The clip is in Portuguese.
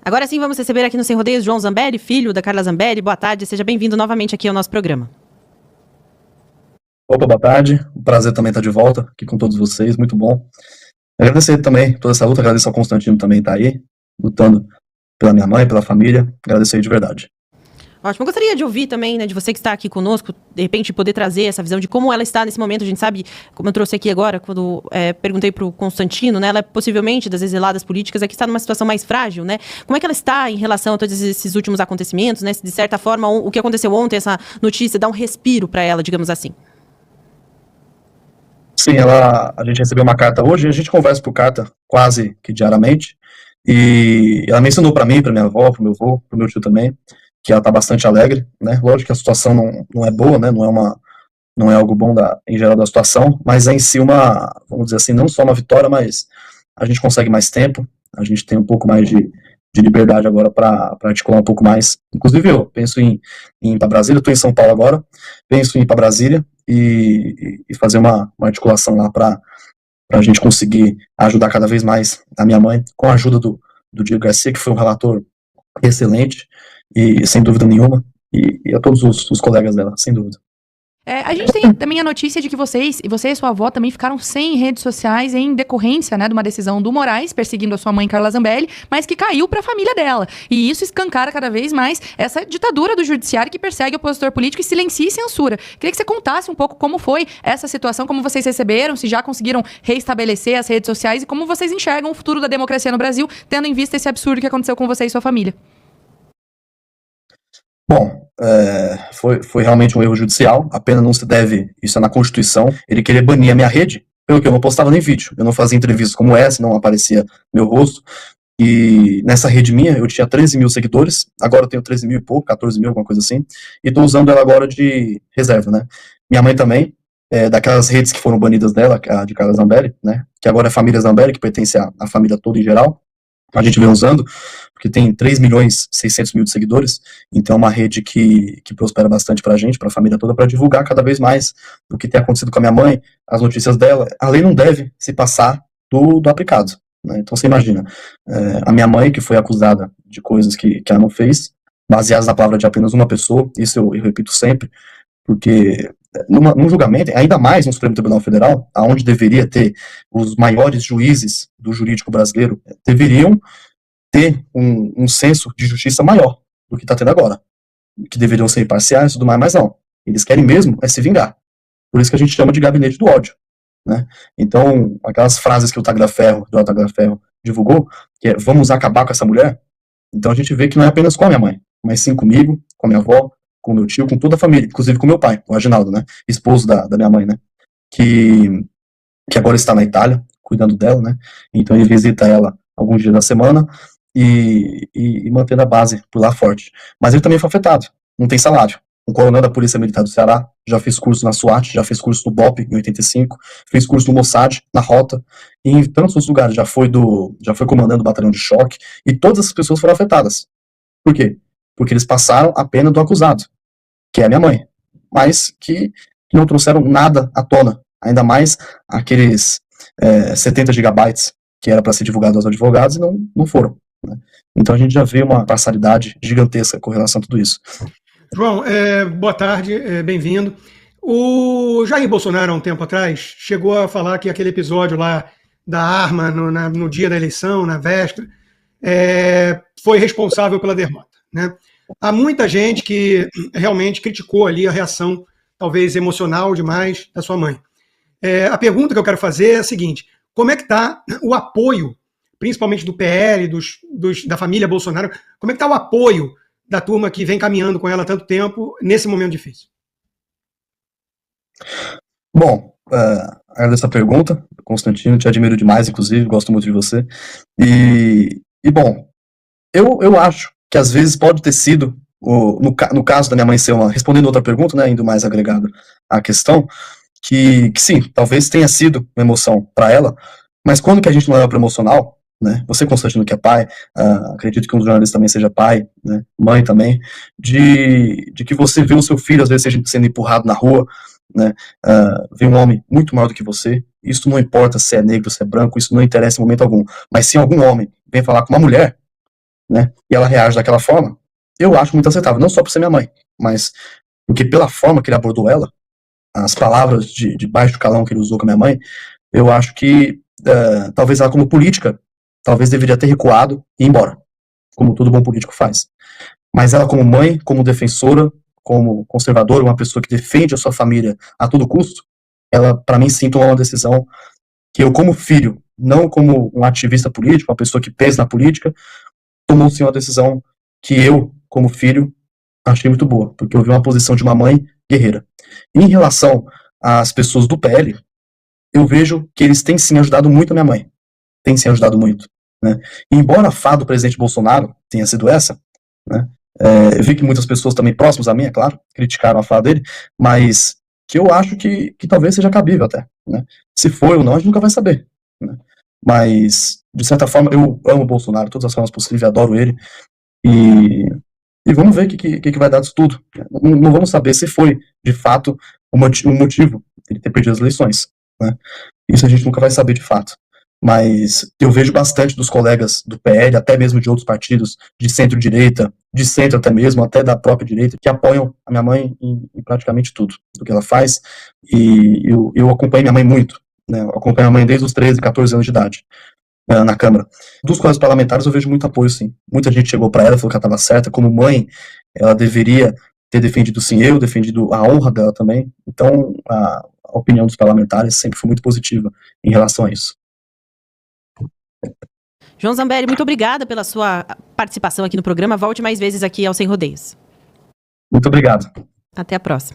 Agora sim, vamos receber aqui no Sem Rodeios João Zambelli, filho da Carla Zambelli. Boa tarde, seja bem-vindo novamente aqui ao nosso programa. Opa, boa tarde. Um prazer também estar de volta aqui com todos vocês, muito bom. Agradecer também toda essa luta, agradecer ao Constantino também estar aí, lutando pela minha mãe, pela família. Agradecer aí de verdade. Ótimo. Eu gostaria de ouvir também, né, de você que está aqui conosco, de repente poder trazer essa visão de como ela está nesse momento. A gente sabe, como eu trouxe aqui agora, quando perguntei para o Constantino, né, ela possivelmente, das exiladas políticas, aqui está numa situação mais frágil, né? Como é que ela está em relação a todos esses últimos acontecimentos, né? Se de certa forma o que aconteceu ontem, essa notícia, dá um respiro para ela, digamos assim. Sim, a gente recebeu uma carta hoje, a gente conversa por carta quase que diariamente, e ela mencionou para mim, para minha avó, para meu avô, para meu tio também, que ela está bastante alegre, né? Lógico que a situação não é boa, né? Não é algo bom em geral da situação, mas é em si vamos dizer assim, não só uma vitória, mas a gente consegue mais tempo, a gente tem um pouco mais de liberdade agora para articular um pouco mais. Inclusive eu penso em ir para Brasília, estou em São Paulo agora, penso em ir para Brasília e fazer uma articulação lá para a gente conseguir ajudar cada vez mais a minha mãe, com a ajuda do Diego Garcia, que foi um relator excelente, e sem dúvida nenhuma, e a todos os colegas dela, sem dúvida. A gente tem também a notícia de que você e sua avó também ficaram sem redes sociais em decorrência, né, de uma decisão do Moraes, perseguindo a sua mãe Carla Zambelli, mas que caiu para a família dela. E isso escancara cada vez mais essa ditadura do judiciário que persegue o opositor político e silencia e censura. Queria que você contasse um pouco como foi essa situação, como vocês receberam, se já conseguiram reestabelecer as redes sociais e como vocês enxergam o futuro da democracia no Brasil, tendo em vista esse absurdo que aconteceu com você e sua família. Bom, foi realmente um erro judicial, a pena não se deve, isso é na Constituição, ele querer banir a minha rede, pelo que eu não postava nem vídeo, eu não fazia entrevistas como essa, não aparecia meu rosto, e nessa rede minha eu tinha 13 mil seguidores, agora eu tenho 13 mil e pouco, 14 mil, alguma coisa assim, e estou usando ela agora de reserva, né. Minha mãe também, daquelas redes que foram banidas dela, a de Carla Zambelli, né, que agora é a família Zambelli, que pertence à família toda em geral, a gente vem usando, porque tem 3 milhões e 600 mil de seguidores, então é uma rede que prospera bastante pra gente, pra família toda, para divulgar cada vez mais o que tem acontecido com a minha mãe, as notícias dela. A lei não deve se passar do aplicado, né? Então você imagina, a minha mãe, que foi acusada de coisas que ela não fez, baseadas na palavra de apenas uma pessoa, isso eu repito sempre, porque num julgamento, ainda mais no Supremo Tribunal Federal, aonde deveria ter os maiores juízes do jurídico brasileiro, deveriam ter um senso de justiça maior do que está tendo agora, que deveriam ser imparciais e tudo mais, mas não. Eles querem mesmo se vingar. Por isso que a gente chama de gabinete do ódio, né? Então, aquelas frases que o Tagliaferro divulgou, que é vamos acabar com essa mulher, então a gente vê que não é apenas com a minha mãe, mas sim comigo, com a minha avó, com o meu tio, com toda a família, inclusive com meu pai, o Aginaldo, né, esposo da minha mãe, né, que agora está na Itália, cuidando dela, né, então ele visita ela alguns dias da semana e mantendo a base por lá forte. Mas ele também foi afetado, não tem salário. Um coronel da Polícia Militar do Ceará, já fez curso na SWAT, já fez curso no BOP em 85, fez curso no Mossad, na Rota, e em tantos outros lugares, já foi comandando o batalhão de choque, e todas essas pessoas foram afetadas. Por quê? Porque eles passaram a pena do acusado, que é a minha mãe, mas que não trouxeram nada à tona, ainda mais aqueles 70 gigabytes que era para ser divulgado aos advogados e não foram, né? Então a gente já vê uma parcialidade gigantesca com relação a tudo isso. João, boa tarde, bem-vindo. O Jair Bolsonaro, há um tempo atrás, chegou a falar que aquele episódio lá da arma no dia da eleição, na véspera, foi responsável pela derrota, né? Há muita gente que realmente criticou ali a reação, talvez emocional demais, da sua mãe. A pergunta que eu quero fazer é a seguinte: como é que está o apoio, principalmente do PL, da família Bolsonaro, como é que está o apoio da turma que vem caminhando com ela há tanto tempo, nesse momento difícil? Bom, agradeço a pergunta, Constantino, te admiro demais, inclusive, gosto muito de você. E bom, eu acho que às vezes pode ter sido, no caso da minha mãe ser respondendo outra pergunta, né, indo mais agregado à questão, que sim, talvez tenha sido uma emoção para ela, mas quando que a gente não leva para emocional, né, você, Constantino, que é pai, acredito que um jornalista também seja pai, né, mãe também, de que você vê o seu filho às vezes sendo empurrado na rua, né, vê um homem muito maior do que você, isso não importa se é negro, se é branco, isso não interessa em momento algum, mas se algum homem vem falar com uma mulher, né, e ela reage daquela forma, eu acho muito aceitável, não só por ser minha mãe, mas porque pela forma que ele abordou ela, as palavras de baixo calão que ele usou com a minha mãe, eu acho que talvez ela como política, talvez deveria ter recuado e ir embora, como todo bom político faz. Mas ela como mãe, como defensora, como conservadora, uma pessoa que defende a sua família a todo custo, ela, para mim, sim, tomou uma decisão que eu, como filho, não como um ativista político, uma pessoa que pensa na política, tomou, sim, uma decisão que eu, como filho, achei muito boa, porque eu vi uma posição de uma mãe guerreira. Em relação às pessoas do PL, eu vejo que eles têm, sim, ajudado muito a minha mãe. Têm, sim, ajudado muito, né? E embora a fala do presidente Bolsonaro tenha sido essa, né, eu vi que muitas pessoas também próximas a mim, é claro, criticaram a fala dele, mas que eu acho que talvez seja cabível até, né? Se foi ou não, a gente nunca vai saber, né? Mas, de certa forma, eu amo o Bolsonaro, de todas as formas possíveis, adoro ele, e vamos ver o que vai dar disso tudo. Não vamos saber se foi, de fato, o motivo dele ter perdido as eleições, né? Isso a gente nunca vai saber de fato. Mas eu vejo bastante dos colegas do PL, até mesmo de outros partidos, de centro-direita, de centro até mesmo, até da própria direita, que apoiam a minha mãe em praticamente tudo do que ela faz. E eu acompanho minha mãe muito, né? Eu acompanho a mãe desde os 13, 14 anos de idade, na Câmara. Dos colégios parlamentares eu vejo muito apoio, sim. Muita gente chegou para ela, falou que ela estava certa. Como mãe, ela deveria ter defendido, sim, eu, defendido a honra dela também. Então, a opinião dos parlamentares sempre foi muito positiva em relação a isso. João Zambelli, muito obrigada pela sua participação aqui no programa. Volte mais vezes aqui ao Sem Rodeios. Muito obrigado. Até a próxima.